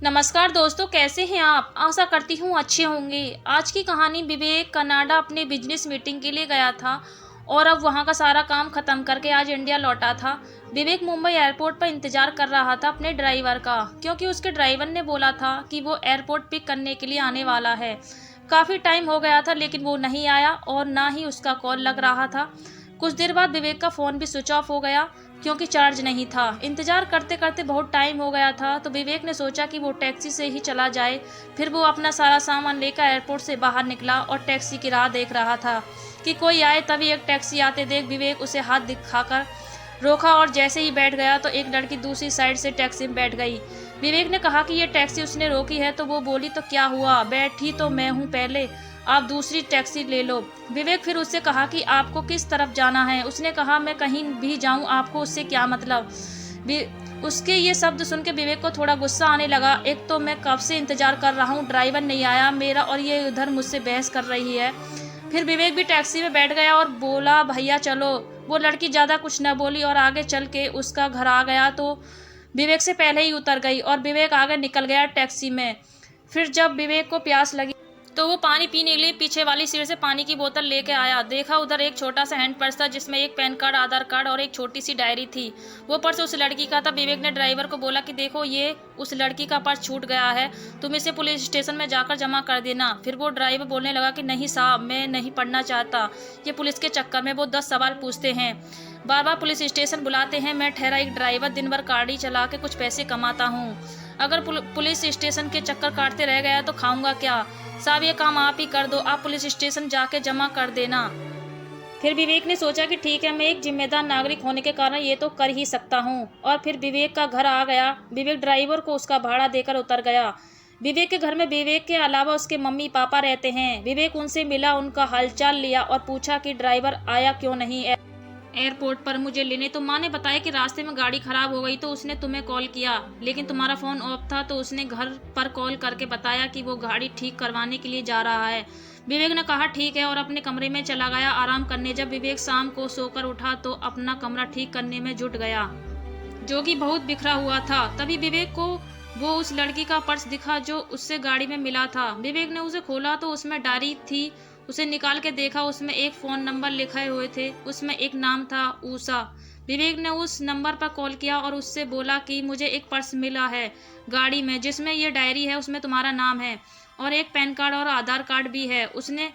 नमस्कार दोस्तों, कैसे हैं आप? आशा करती हूँ अच्छे होंगे। आज की कहानी विवेक कनाडा अपने बिजनेस मीटिंग के लिए गया था और अब वहाँ का सारा काम खत्म करके आज इंडिया लौटा था। विवेक मुंबई एयरपोर्ट पर इंतजार कर रहा था अपने ड्राइवर का, क्योंकि उसके ड्राइवर ने बोला था कि वो एयरपोर्ट पिक करने के लिए आने वाला है। काफ़ी टाइम हो गया था लेकिन वो नहीं आया और ना ही उसका कॉल लग रहा था। कुछ देर बाद विवेक का फ़ोन भी स्विच ऑफ हो गया क्योंकि चार्ज नहीं था। इंतज़ार करते करते बहुत टाइम हो गया था तो विवेक ने सोचा कि वो टैक्सी से ही चला जाए। फिर वो अपना सारा सामान लेकर एयरपोर्ट से बाहर निकला और टैक्सी की राह देख रहा था कि कोई आए। तभी एक टैक्सी आते देख विवेक उसे हाथ दिखाकर रोका और जैसे ही बैठ गया तो एक लड़की दूसरी साइड से टैक्सी में बैठ गई। विवेक ने कहा कि ये टैक्सी उसने रोकी है तो वो बोली, तो क्या हुआ, बैठी तो मैं हूँ पहले, आप दूसरी टैक्सी ले लो। विवेक फिर उससे कहा कि आपको किस तरफ जाना है। उसने कहा, मैं कहीं भी जाऊं, आपको उससे क्या मतलब। उसके ये शब्द सुन के विवेक को थोड़ा गुस्सा आने लगा। एक तो मैं कब से इंतजार कर रहा हूँ, ड्राइवर नहीं आया मेरा और ये उधर मुझसे बहस कर रही है। फिर विवेक भी टैक्सी में बैठ गया और बोला, भैया चलो। वो लड़की ज़्यादा कुछ न बोली और आगे चल के उसका घर आ गया तो विवेक से पहले ही उतर गई और विवेक आगे निकल गया टैक्सी में। फिर जब विवेक को प्यास लगी तो वो पानी पीने के लिए पीछे वाली सीट से पानी की बोतल लेके आया। देखा उधर एक छोटा सा हैंड पर्स था जिसमें एक पैन कार्ड, आधार कार्ड और एक छोटी सी डायरी थी। वो पर्स उस लड़की का था। विवेक ने ड्राइवर को बोला कि देखो, ये उस लड़की का पर्स छूट गया है, तुम इसे पुलिस स्टेशन में जाकर जमा कर देना। फिर वो ड्राइवर बोलने लगा कि नहीं साहब, मैं नहीं पढ़ना चाहता, ये पुलिस के चक्कर में वो 10 सवाल पूछते हैं, बार बार पुलिस स्टेशन बुलाते हैं। मैं ठहरा एक ड्राइवर, दिन भर गाड़ी चला के कुछ पैसे कमाता हूँ, अगर पुलिस स्टेशन के चक्कर काटते रह गया तो खाऊंगा क्या। साहब ये काम आप ही कर दो, आप पुलिस स्टेशन जाके जमा कर देना। फिर विवेक ने सोचा कि ठीक है, मैं एक जिम्मेदार नागरिक होने के कारण ये तो कर ही सकता हूँ। और फिर विवेक का घर आ गया। विवेक ड्राइवर को उसका भाड़ा देकर उतर गया। विवेक के घर में विवेक के अलावा उसके मम्मी पापा रहते हैं। विवेक उनसे मिला, उनका हालचाल लिया और पूछा कि ड्राइवर आया क्यों नहीं एयरपोर्ट पर मुझे लेने। तो माँ ने बताया कि रास्ते में गाड़ी खराब हो गई तो उसने तुम्हें कॉल किया, लेकिन तुम्हारा फ़ोन ऑफ था तो उसने घर पर कॉल करके बताया कि वो गाड़ी ठीक करवाने के लिए जा रहा है। विवेक ने कहा ठीक है और अपने कमरे में चला गया आराम करने। जब विवेक शाम को सोकर उठा तो अपना कमरा ठीक करने में जुट गया, जो कि बहुत बिखरा हुआ था। तभी विवेक को वो उस लड़की का पर्स दिखा जो उससे गाड़ी में मिला था। विवेक ने उसे खोला तो उसमें डायरी थी। उसे निकाल के देखा, उसमें एक फ़ोन नंबर लिखे हुए थे, उसमें एक नाम था ऊषा। विवेक ने उस नंबर पर कॉल किया और उससे बोला कि मुझे एक पर्स मिला है गाड़ी में जिसमें ये डायरी है, उसमें तुम्हारा नाम है और एक पैन कार्ड और आधार कार्ड भी है। उसने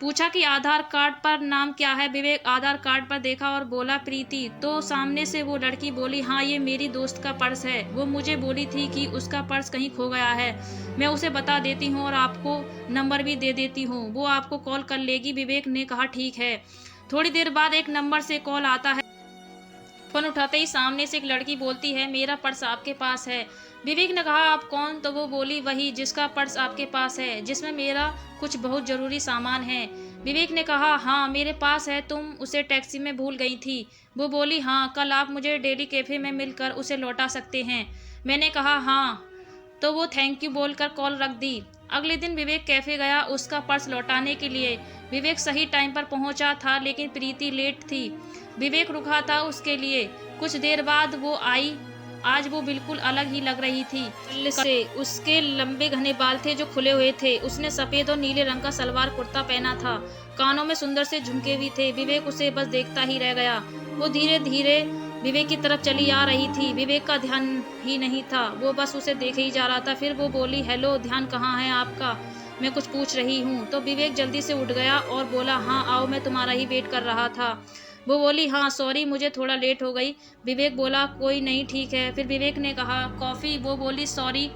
पूछा कि आधार कार्ड पर नाम क्या है। विवेक आधार कार्ड पर देखा और बोला प्रीति। तो सामने से वो लड़की बोली, हाँ ये मेरी दोस्त का पर्स है, वो मुझे बोली थी कि उसका पर्स कहीं खो गया है, मैं उसे बता देती हूँ और आपको नंबर भी दे देती हूँ, वो आपको कॉल कर लेगी। विवेक ने कहा ठीक है। थोड़ी देर बाद एक नंबर से कॉल आता है। फोन उठाते ही सामने से एक लड़की बोलती है, मेरा पर्स आपके पास है। विवेक ने कहा आप कौन। तो वो बोली, वही जिसका पर्स आपके पास है, जिसमें मेरा कुछ बहुत ज़रूरी सामान है। विवेक ने कहा हाँ मेरे पास है, तुम उसे टैक्सी में भूल गई थी। वो बोली हाँ, कल आप मुझे डेली कैफ़े में मिलकर उसे लौटा सकते हैं। मैंने कहा हाँ, तो वो थैंक यू बोलकर कॉल रख दी। अगले दिन विवेक कैफ़े गया उसका पर्स लौटाने के लिए। विवेक सही टाइम पर पहुंचा था लेकिन प्रीति लेट थी। विवेक रुका था उसके लिए। कुछ देर बाद वो आई। आज वो बिल्कुल अलग ही लग रही थी से। उसके लंबे घने बाल थे जो खुले हुए थे। उसने सफ़ेद और नीले रंग का सलवार कुर्ता पहना था। कानों में सुंदर से झुमके भी थे। विवेक उसे बस देखता ही रह गया। वो धीरे धीरे विवेक की तरफ चली आ रही थी। विवेक का ध्यान ही नहीं था, वो बस उसे देखे ही जा रहा था। फिर वो बोली, हेलो, ध्यान कहाँ है आपका, मैं कुछ पूछ रही हूँ। तो विवेक जल्दी से उठ गया और बोला, हाँ आओ, मैं तुम्हारा ही वेट कर रहा था। वो बोली, हाँ सॉरी, मुझे थोड़ा लेट हो गई। विवेक बोला, कोई नहीं, ठीक है। फिर विवेक ने कहा, कॉफ़ी। वो बोली, सॉरी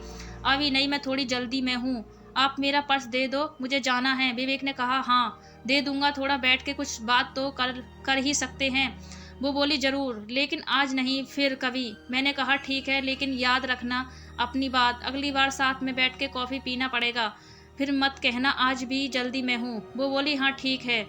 अभी नहीं, मैं थोड़ी जल्दी में हूँ, आप मेरा पर्स दे दो, मुझे जाना है। विवेक ने कहा, हाँ दे दूंगा, थोड़ा बैठ के कुछ बात तो कर ही सकते हैं। वो बोली, ज़रूर, लेकिन आज नहीं, फिर कभी। मैंने कहा ठीक है, लेकिन याद रखना अपनी बात, अगली बार साथ में बैठ के कॉफ़ी पीना पड़ेगा, फिर मत कहना आज भी जल्दी में हूँ। वो बोली, हाँ ठीक है,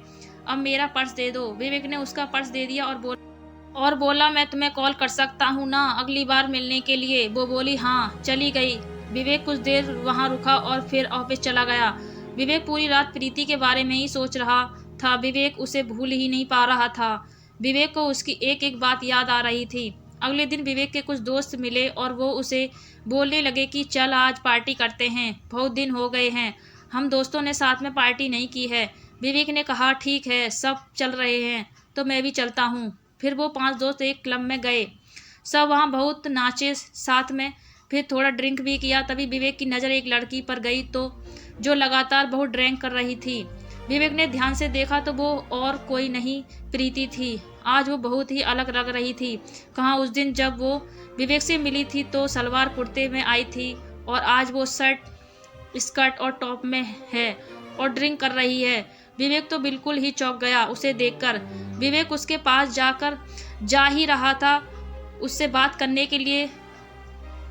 अब मेरा पर्स दे दो। विवेक ने उसका पर्स दे दिया और बोला, मैं तुम्हें कॉल कर सकता हूँ ना अगली बार मिलने के लिए। वो बोली, हाँ। चली गई। विवेक कुछ देर वहाँ रुका और फिर ऑफिस चला गया। विवेक पूरी रात प्रीति के बारे में ही सोच रहा था। विवेक उसे भूल ही नहीं पा रहा था। विवेक को उसकी एक एक बात याद आ रही थी। अगले दिन विवेक के कुछ दोस्त मिले और वो उसे बोलने लगे कि चल आज पार्टी करते हैं, बहुत दिन हो गए हैं, हम दोस्तों ने साथ में पार्टी नहीं की है। विवेक ने कहा ठीक है, सब चल रहे हैं तो मैं भी चलता हूँ। फिर वो 5 दोस्त एक क्लब में गए। सब वहाँ बहुत नाचे साथ में, फिर थोड़ा ड्रिंक भी किया। तभी विवेक की नज़र एक लड़की पर गई तो जो लगातार बहुत ड्रिंक कर रही थी। विवेक ने ध्यान से देखा तो वो और कोई नहीं, प्रीति थी। आज वो बहुत ही अलग लग रही थी। कहाँ उस दिन जब वो विवेक से मिली थी तो सलवार कुर्ते में आई थी और आज वो शर्ट स्कर्ट और टॉप में है और ड्रिंक कर रही है। विवेक तो बिल्कुल ही चौंक गया उसे देखकर। विवेक उसके पास जा ही रहा था उससे बात करने के लिए,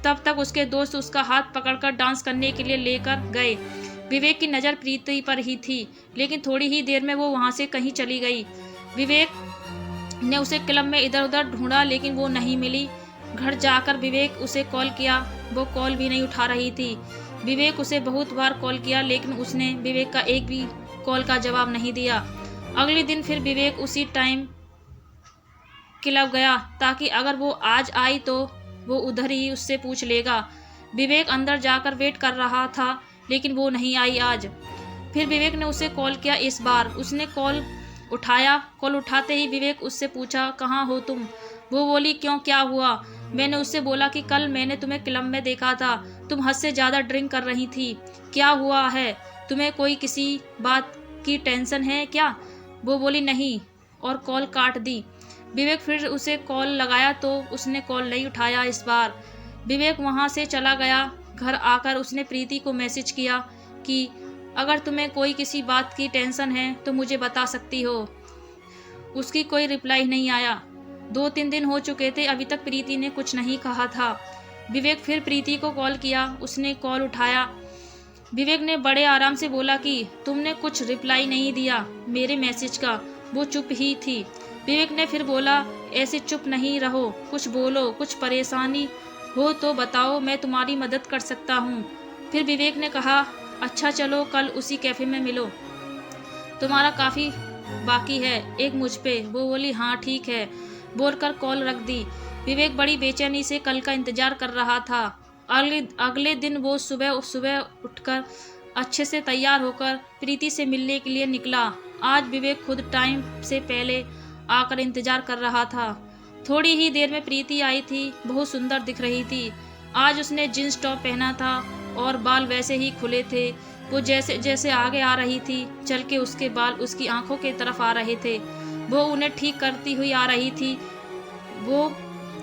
तब तक उसके दोस्त उसका हाथ पकड़कर डांस करने के लिए लेकर गए। विवेक की नज़र प्रीति पर ही थी, लेकिन थोड़ी ही देर में वो वहाँ से कहीं चली गई। विवेक ने उसे क्लब में इधर उधर ढूंढा लेकिन वो नहीं मिली। घर जाकर विवेक उसे कॉल किया, वो कॉल भी नहीं उठा रही थी। विवेक उसे बहुत बार कॉल किया लेकिन उसने विवेक का एक भी कॉल का जवाब नहीं दिया। अगले दिन फिर विवेक उसी टाइम क्लब गया ताकि अगर वो आज आई तो वो उधर ही उससे पूछ लेगा। विवेक अंदर जाकर वेट कर रहा था लेकिन वो नहीं आई आज। फिर विवेक ने उसे कॉल किया। इस बार उसने कॉल उठाया। कॉल उठाते ही विवेक उससे पूछा कहाँ हो तुम। वो बोली क्यों, क्या हुआ। मैंने उससे बोला कि कल मैंने तुम्हें क्लब में देखा था, तुम हद से ज़्यादा ड्रिंक कर रही थी, क्या हुआ है, तुम्हें कोई किसी बात की टेंशन है क्या। वो बोली नहीं और कॉल काट दी। विवेक फिर उसे कॉल लगाया तो उसने कॉल नहीं उठाया। इस बार विवेक वहाँ से चला गया। घर आकर उसने प्रीति को मैसेज किया कि अगर तुम्हें कोई किसी बात की टेंशन है तो मुझे बता सकती हो। उसकी कोई रिप्लाई नहीं आया। 2-3 दिन हो चुके थे, अभी तक प्रीति ने कुछ नहीं कहा था। विवेक फिर प्रीति को कॉल किया, उसने कॉल उठाया। विवेक ने बड़े आराम से बोला कि तुमने कुछ रिप्लाई नहीं दिया मेरे मैसेज का। वो चुप ही थी। विवेक ने फिर बोला ऐसे चुप नहीं रहो, कुछ बोलो, कुछ परेशानी हो तो बताओ, मैं तुम्हारी मदद कर सकता हूँ। फिर विवेक ने कहा अच्छा चलो कल उसी कैफ़े में मिलो, तुम्हारा काफ़ी बाकी है एक मुझ पे। वो बोली हाँ ठीक है, बोलकर कॉल रख दी। विवेक बड़ी बेचैनी से कल का इंतजार कर रहा था। अगले दिन वो सुबह सुबह उठकर अच्छे से तैयार होकर प्रीति से मिलने के लिए निकला। आज विवेक खुद टाइम से पहले आकर इंतजार कर रहा था। थोड़ी ही देर में प्रीति आई थी, बहुत सुंदर दिख रही थी। आज उसने जींस टॉप पहना था और बाल वैसे ही खुले थे। वो जैसे जैसे आगे आ रही थी चल के उसके बाल उसकी आंखों की तरफ आ रहे थे। वो उन्हें ठीक करती हुई आ रही थी। वो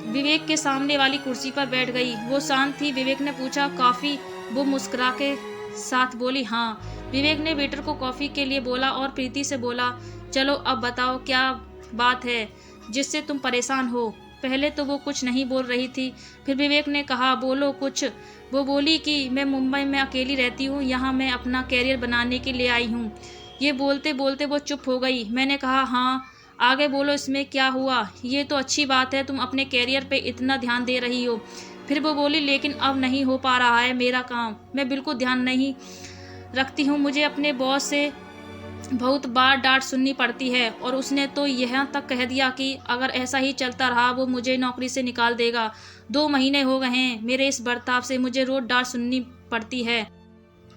विवेक के सामने वाली कुर्सी पर बैठ गई। वो शांत थी। विवेक ने पूछा कॉफ़ी। वो मुस्कुरा के साथ बोली हाँ। विवेक ने वेटर को कॉफ़ी के लिए बोला और प्रीति से बोला चलो अब बताओ क्या बात है जिससे तुम परेशान हो। पहले तो वो कुछ नहीं बोल रही थी, फिर विवेक ने कहा बोलो कुछ। वो बोली कि मैं मुंबई में अकेली रहती हूँ, यहाँ मैं अपना कैरियर बनाने के लिए आई हूँ। ये बोलते बोलते वो चुप हो गई। मैंने कहा हाँ आगे बोलो, इसमें क्या हुआ। ये तो अच्छी बात है तुम अपने कैरियर पे इतना ध्यान दे रही हो। फिर वो बोली लेकिन अब नहीं हो पा रहा है मेरा काम, मैं बिल्कुल ध्यान नहीं रखती हूँ। मुझे अपने बॉस से बहुत बार डांट सुननी पड़ती है और उसने तो यहाँ तक कह दिया कि अगर ऐसा ही चलता रहा वो मुझे नौकरी से निकाल देगा। 2 महीने हो गए हैं मेरे इस बर्ताव से, मुझे रोज डांट सुननी पड़ती है।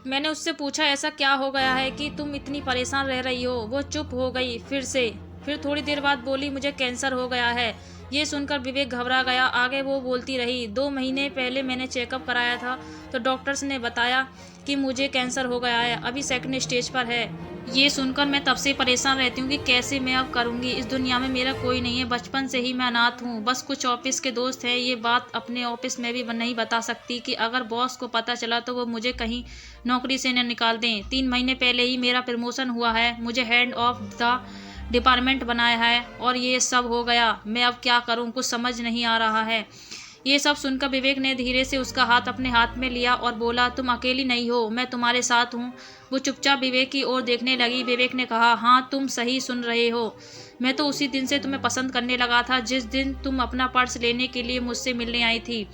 मैंने उससे पूछा ऐसा क्या हो गया है कि तुम इतनी परेशान रह रही हो। वो चुप हो गई फिर थोड़ी देर बाद बोली मुझे कैंसर हो गया है। ये सुनकर विवेक घबरा गया। आगे वो बोलती रही 2 महीने पहले मैंने चेकअप कराया था तो डॉक्टर्स ने बताया कि मुझे कैंसर हो गया है, अभी 2nd स्टेज पर है। ये सुनकर मैं तब से परेशान रहती हूँ कि कैसे मैं अब करूँगी। इस दुनिया में मेरा कोई नहीं है, बचपन से ही मैं अनाथ हूँ, बस कुछ ऑफिस के दोस्त हैं। ये बात अपने ऑफिस में भी नहीं बता सकती कि अगर बॉस को पता चला तो वो मुझे कहीं नौकरी से न निकाल दें। 3 महीने पहले ही मेरा प्रमोशन हुआ है, मुझे हेड ऑफ द डिपार्टमेंट बनाया है और ये सब हो गया। मैं अब क्या करूँ, कुछ समझ नहीं आ रहा है। ये सब सुनकर विवेक ने धीरे से उसका हाथ अपने हाथ में लिया और बोला तुम अकेली नहीं हो, मैं तुम्हारे साथ हूँ। वो चुपचाप विवेक की ओर देखने लगी। विवेक ने कहा हाँ तुम सही सुन रहे हो, मैं तो उसी दिन से तुम्हें पसंद करने लगा था जिस दिन तुम अपना पर्स लेने के लिए मुझसे मिलने आई थी।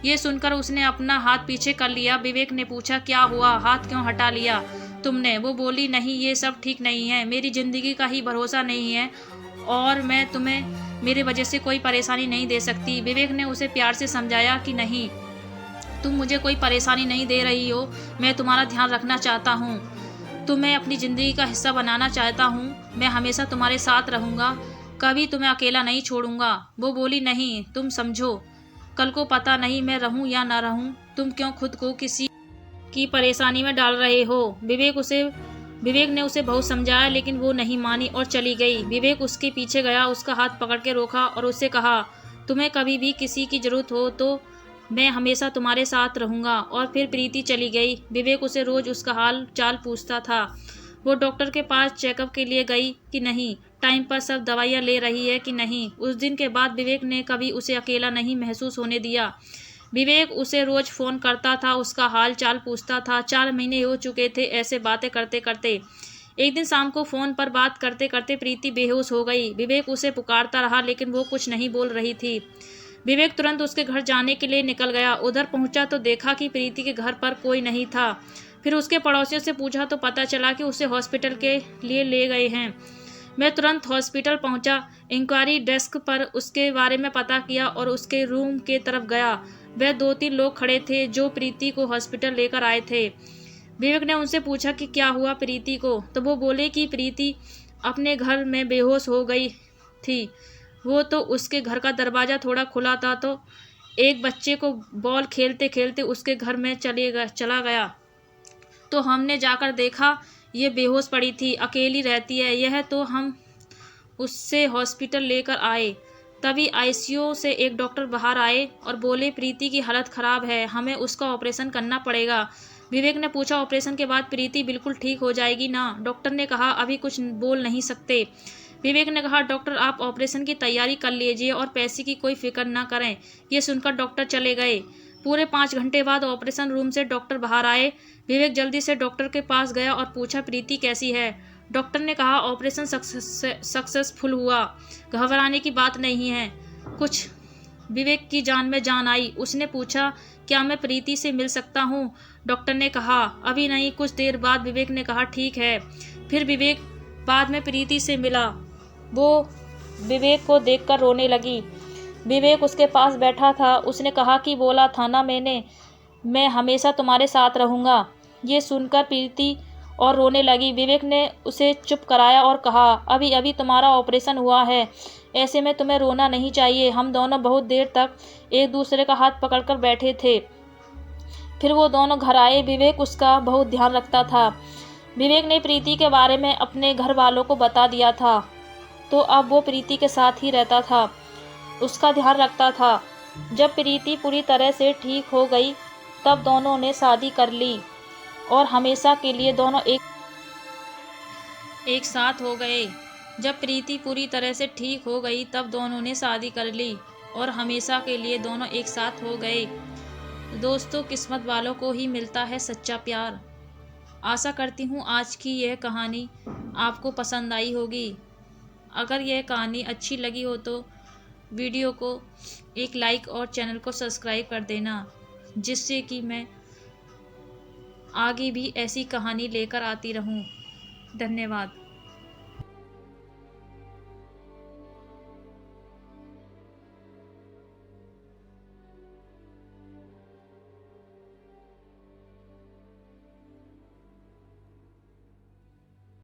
ये सुनकर उसने अपना हाथ पीछे कर लिया। विवेक ने पूछा क्या हुआ, हाथ क्यों हटा लिया तुमने। वो बोली नहीं ये सब ठीक नहीं है, मेरी ज़िंदगी का ही भरोसा नहीं है और मैं तुम्हें मेरे वजह से कोई परेशानी नहीं दे सकती। विवेक ने उसे प्यार से समझाया कि नहीं, तुम मुझे कोई परेशानी नहीं दे रही हो, मैं तुम्हारा ध्यान रखना चाहता हूँ, तुम्हें अपनी ज़िंदगी का हिस्सा बनाना चाहता हूँ, मैं हमेशा तुम्हारे साथ रहूँगा, कभी तुम्हें अकेला नहीं छोड़ूंगा। वो बोली, नहीं, तुम समझो, कल को पता नहीं मैं रहूँ या ना रहूँ, तुम क्यों खुद को किसी की परेशानी में डाल रहे हो। विवेक ने उसे बहुत समझाया, लेकिन वो नहीं मानी और चली गई। विवेक उसके पीछे गया, उसका हाथ पकड़ के रोका और उससे कहा, तुम्हें कभी भी किसी की ज़रूरत हो तो मैं हमेशा तुम्हारे साथ रहूँगा। और फिर प्रीति चली गई। विवेक उसे रोज़ उसका हाल चाल पूछता था। वो डॉक्टर के पास चेकअप के लिए गई कि नहीं, टाइम पर सब दवाइयाँ ले रही है कि नहीं। उस दिन के बाद विवेक ने कभी उसे अकेला नहीं महसूस होने दिया। विवेक उसे रोज़ फ़ोन करता था, उसका हाल चाल पूछता था। 4 महीने हो चुके थे ऐसे बातें करते करते। एक दिन शाम को फ़ोन पर बात करते करते प्रीति बेहोश हो गई। विवेक उसे पुकारता रहा, लेकिन वो कुछ नहीं बोल रही थी। विवेक तुरंत उसके घर जाने के लिए निकल गया। उधर पहुंचा तो देखा कि प्रीति के घर पर कोई नहीं था। फिर उसके पड़ोसियों से पूछा तो पता चला कि उसे हॉस्पिटल के लिए ले गए हैं। मैं तुरंत हॉस्पिटल पहुंचा, इंक्वायरी डेस्क पर उसके बारे में पता किया और उसके रूम के तरफ गया। वह 2-3 लोग खड़े थे जो प्रीति को हॉस्पिटल लेकर आए थे। विवेक ने उनसे पूछा कि क्या हुआ प्रीति को, तो वो बोले कि प्रीति अपने घर में बेहोश हो गई थी। वो तो उसके घर का दरवाज़ा थोड़ा खुला था तो एक बच्चे को बॉल खेलते खेलते उसके घर में चला गया, तो हमने जाकर देखा ये बेहोश पड़ी थी, अकेली रहती है यह, तो हम उससे हॉस्पिटल लेकर आए। तभी आईसीयू से एक डॉक्टर बाहर आए और बोले, प्रीति की हालत ख़राब है, हमें उसका ऑपरेशन करना पड़ेगा। विवेक ने पूछा, ऑपरेशन के बाद प्रीति बिल्कुल ठीक हो जाएगी ना? डॉक्टर ने कहा, अभी कुछ बोल नहीं सकते। विवेक ने कहा, डॉक्टर आप ऑपरेशन की तैयारी कर लीजिए और पैसे की कोई फिक्र ना करें। ये सुनकर डॉक्टर चले गए। पूरे 5 घंटे बाद ऑपरेशन रूम से डॉक्टर बाहर आए। विवेक जल्दी से डॉक्टर के पास गया और पूछा, प्रीति कैसी है? डॉक्टर ने कहा, ऑपरेशन सक्सेसफुल हुआ, घबराने की बात नहीं है कुछ। विवेक की जान में जान आई। उसने पूछा, क्या मैं प्रीति से मिल सकता हूँ? डॉक्टर ने कहा, अभी नहीं, कुछ देर बाद। विवेक ने कहा, ठीक है। फिर विवेक बाद में प्रीति से मिला। वो विवेक को देखकर रोने लगी। विवेक उसके पास बैठा था। उसने कहा कि बोला था ना मैंने, मैं हमेशा तुम्हारे साथ रहूँगा। ये सुनकर प्रीति और रोने लगी। विवेक ने उसे चुप कराया और कहा, अभी अभी तुम्हारा ऑपरेशन हुआ है, ऐसे में तुम्हें रोना नहीं चाहिए। हम दोनों बहुत देर तक एक दूसरे का हाथ पकड़कर बैठे थे। फिर वो दोनों घर आए। विवेक उसका बहुत ध्यान रखता था। विवेक ने प्रीति के बारे में अपने घर वालों को बता दिया था, तो अब वो प्रीति के साथ ही रहता था, उसका ध्यान रखता था। जब प्रीति पूरी तरह से ठीक हो गई तब दोनों ने शादी कर ली और हमेशा के लिए दोनों एक साथ हो गए। जब प्रीति पूरी तरह से ठीक हो गई तब दोनों ने शादी कर ली और हमेशा के लिए दोनों एक साथ हो गए। दोस्तों, किस्मत वालों को ही मिलता है सच्चा प्यार। आशा करती हूँ आज की यह कहानी आपको पसंद आई होगी। अगर यह कहानी अच्छी लगी हो तो वीडियो को एक लाइक और चैनल को सब्सक्राइब कर देना, जिससे कि मैं आगे भी ऐसी कहानी लेकर आती रहूं। धन्यवाद।